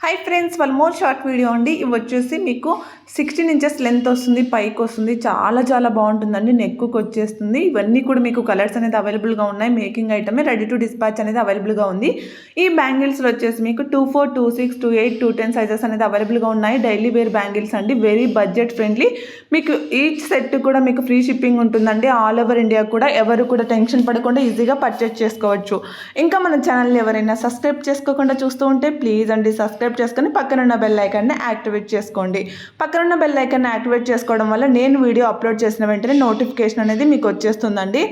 Hi friends, one more short video అండి. ఇవి వచ్చేసి మీకు 16 ఇంచెస్ లెంత్ వస్తుంది, పైకి వస్తుంది. చాలా చాలా బాగుంటుందండి. నెక్కు వచ్చేస్తుంది. ఇవన్నీ కూడా మీకు కలర్స్ అనేది అవైలబుల్గా ఉన్నాయి. మేకింగ్ ఐటమే, రెడీ టు డిస్పాచ్ అనేది అవైలబుల్గా ఉంది. ఈ బ్యాంగిల్స్లో వచ్చేసి మీకు 24, 26, 28, 210 సైజెస్ అనేది అవైలబుల్గా ఉన్నాయి. డైలీ వేర్ బ్యాంగిల్స్ అండి, వెరీ బడ్జెట్ ఫ్రెండ్లీ. మీకు ఈచ్ సెట్ కూడా మీకు ఫ్రీ షిప్పింగ్ ఉంటుందండి. ఆల్ ఓవర్ ఇండియా కూడా. ఎవరు కూడా టెన్షన్ పడకుండా ఈజీగా పర్చేస్ చేసుకోవచ్చు. ఇంకా మన ఛానల్ని ఎవరైనా సబ్స్క్రైబ్ చేసుకోకుండా చూస్తూ ఉంటే ప్లీజ్ అండి సబ్స్క్రైబ్ చేసుకొని పక్కనున్న బెల్ ఐకాన్ని యాక్టివేట్ చేసుకోండి. పక్కనున్న బెల్ ఐకాన్ని యాక్టివేట్ చేసుకోవడం వల్ల నేను వీడియో అప్లోడ్ చేసిన వెంటనే నోటిఫికేషన్ అనేది మీకు వచ్చేస్తుందండి.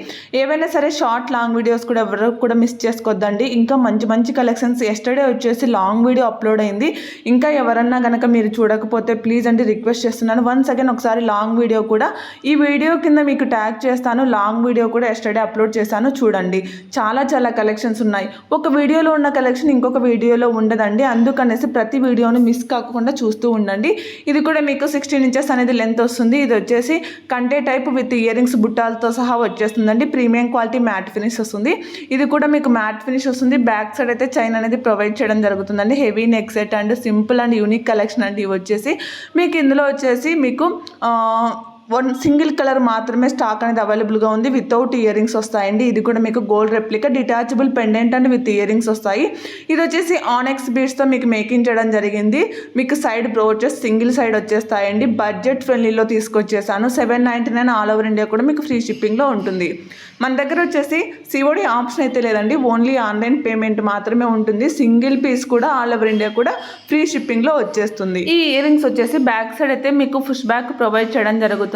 ఏవైనా సరే షార్ట్ లాంగ్ వీడియోస్ కూడా ఎవరు కూడా మిస్ చేసుకోవద్దండి. ఇంకా మంచి మంచి కలెక్షన్స్ ఎస్టర్డే వచ్చేసి లాంగ్ వీడియో అప్లోడ్ అయింది. ఇంకా ఎవరన్నా కనుక మీరు చూడకపోతే ప్లీజ్ అండి రిక్వెస్ట్ చేస్తున్నాను. వన్స్ అగైన్ ఒకసారి లాంగ్ వీడియో కూడా ఈ వీడియో కింద మీకు ట్యాగ్ చేస్తాను. లాంగ్ వీడియో కూడా ఎస్టర్డే అప్లోడ్ చేశాను, చూడండి. చాలా చాలా కలెక్షన్స్ ఉన్నాయి. ఒక వీడియోలో ఉన్న కలెక్షన్ ఇంకొక వీడియోలో ఉండదండి. అందుకనేసి ప్రతి వీడియోని మిస్ కాకుండా చూస్తూ ఉండండి. ఇది కూడా మీకు 16 ఇంచెస్ అనేది లెంత్ వస్తుంది. ఇది వచ్చేసి కంటే టైప్ విత్ ఇయర్ రింగ్స్ బుట్టాలతో సహా వచ్చేస్తుందండి. ప్రీమియం క్వాలిటీ మ్యాట్ ఫినిష్ వస్తుంది. ఇది కూడా మీకు మ్యాట్ ఫినిష్ వస్తుంది. బ్యాక్ సైడ్ అయితే చైన్ అనేది ప్రొవైడ్ చేయడం జరుగుతుందండి. Heavy neck set and simple and unique collection అండి. ఇవి వచ్చేసి మీకు ఇందులో వచ్చేసి మీకు వన్ సింగిల్ కలర్ మాత్రమే స్టాక్ అనేది అవైలబుల్గా ఉంది. వితౌట్ ఇయర్ రింగ్స్ వస్తాయండి. ఇది కూడా మీకు gold replica detachable pendant and with ear rings వస్తాయి. ఇది వచ్చేసి ఆనెక్స్ బీడ్స్తో మీకు మేకింగ్ చేయడం జరిగింది. మీకు సైడ్ బ్రోచెస్ సింగిల్ సైడ్ వచ్చేస్తాయండి. బడ్జెట్ ఫ్రెండ్లీలో తీసుకొచ్చేసాను. 799 ఆల్ ఓవర్ ఇండియా కూడా మీకు ఫ్రీ షిప్పింగ్లో ఉంటుంది. మన దగ్గర వచ్చేసి సిఓడి ఆప్షన్ అయితే లేదండి. ఓన్లీ ఆన్లైన్ పేమెంట్ మాత్రమే ఉంటుంది. సింగిల్ పీస్ కూడా ఆల్ ఓవర్ ఇండియా కూడా ఫ్రీ షిప్పింగ్లో వచ్చేస్తుంది. ఈ ఇయర్ రింగ్స్ వచ్చేసి బ్యాక్ సైడ్ అయితే మీకు పుష్ బ్యాక్ ప్రొవైడ్ చేయడం జరుగుతుంది.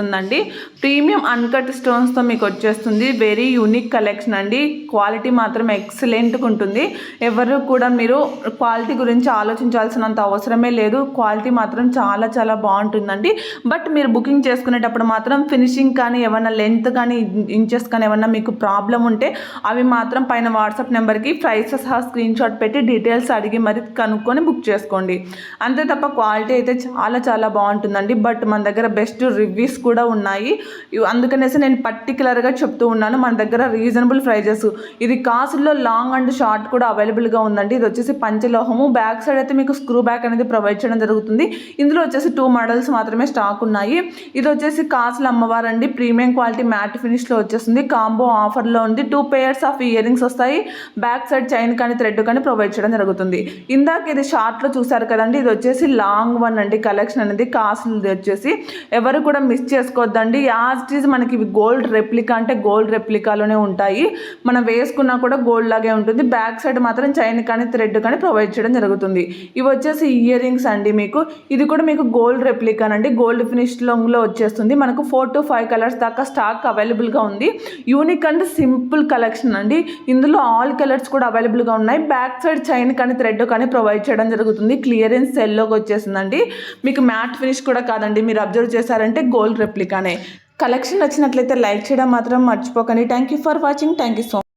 ప్రీమియం అన్కట్ స్టోన్స్తో మీకు వచ్చేస్తుంది. వెరీ యూనిక్ కలెక్షన్ అండి. క్వాలిటీ మాత్రం ఎక్సలెంట్గా ఉంటుంది. ఎవరు కూడా మీరు క్వాలిటీ గురించి ఆలోచించాల్సినంత అవసరమే లేదు. క్వాలిటీ మాత్రం చాలా చాలా బాగుంటుందండి. బట్ మీరు బుకింగ్ చేసుకునేటప్పుడు మాత్రం ఫినిషింగ్ కానీ ఏమన్నా లెంత్ కానీ ఇంచెస్ కానీ ఏమన్నా మీకు ప్రాబ్లం ఉంటే అవి మాత్రం పైన వాట్సాప్ నెంబర్కి ప్రైస్ సహా స్క్రీన్ షాట్ పెట్టి డీటెయిల్స్ అడిగి మరి కనుక్కొని బుక్ చేసుకోండి. అంతే తప్ప క్వాలిటీ అయితే చాలా చాలా బాగుంటుందండి. బట్ మన దగ్గర బెస్ట్ రివ్యూస్ కూడా ఉన్నాయి. అందుకనేసి నేను పర్టికులర్గా చెప్తూ ఉన్నాను. మన దగ్గర రీజనబుల్ ప్రైజెస్. ఇది కాసుల్లో లాంగ్ అండ్ షార్ట్ కూడా అవైలబుల్గా ఉందండి. ఇది వచ్చేసి పంచలోహము. బ్యాక్ సైడ్ అయితే మీకు స్క్రూ బ్యాక్ అనేది ప్రొవైడ్ చేయడం జరుగుతుంది. ఇందులో వచ్చేసి 2 మోడల్స్ మాత్రమే స్టాక్ ఉన్నాయి. ఇది వచ్చేసి కాసుల అమ్మవారు అండి. ప్రీమియం క్వాలిటీ మ్యాట్ ఫినిష్లో వచ్చేస్తుంది. కాంబో ఆఫర్లో ఉంది. 2 పేయర్స్ ఆఫ్ ఇయర్ రింగ్స్ వస్తాయి. బ్యాక్ సైడ్ చైన్ కానీ థ్రెడ్ కానీ ప్రొవైడ్ చేయడం జరుగుతుంది. ఇందాక ఇది షార్ట్లో చూసారు కదండి. ఇది వచ్చేసి లాంగ్ వన్ అండి. కలెక్షన్ అనేది కాసులు వచ్చేసి ఎవరు కూడా మిస్ చేసుకోవద్దండి. యాజ్ ఇట్ ఈజ్ మనకి ఇవి గోల్డ్ రెప్లికా అంటే గోల్డ్ రెప్లికాలోనే ఉంటాయి. మనం వేసుకున్నా కూడా గోల్డ్ లాగే ఉంటుంది. బ్యాక్ సైడ్ మాత్రం చైన్ కానీ థ్రెడ్ కానీ ప్రొవైడ్ చేయడం జరుగుతుంది. ఇవి వచ్చేసి ఇయర్ రింగ్స్ అండి. మీకు ఇది కూడా మీకు గోల్డ్ రెప్లికానండి. గోల్డ్ ఫినిష్ లో వచ్చేస్తుంది. మనకు 4 to 5 కలర్స్ దాకా స్టాక్ అవైలబుల్గా ఉంది. యూనిక్ అండ్ సింపుల్ కలెక్షన్ అండి. ఇందులో ఆల్ కలర్స్ కూడా అవైలబుల్గా ఉన్నాయి. బ్యాక్ సైడ్ చైన్ కానీ థ్రెడ్ కానీ ప్రొవైడ్ చేయడం జరుగుతుంది. క్లియరెన్స్ సెల్లోకి వచ్చేసిందండి. మీకు మ్యాట్ ఫినిష్ కూడా కాదండి. మీరు అబ్జర్వ్ చేశారంటే గోల్డ్ రెప్లికానే. కలెక్షన్ నచ్చినట్లయితే లైక్ చేయడం మాత్రం మర్చిపోకండి. Thank you for watching. Thank you so much.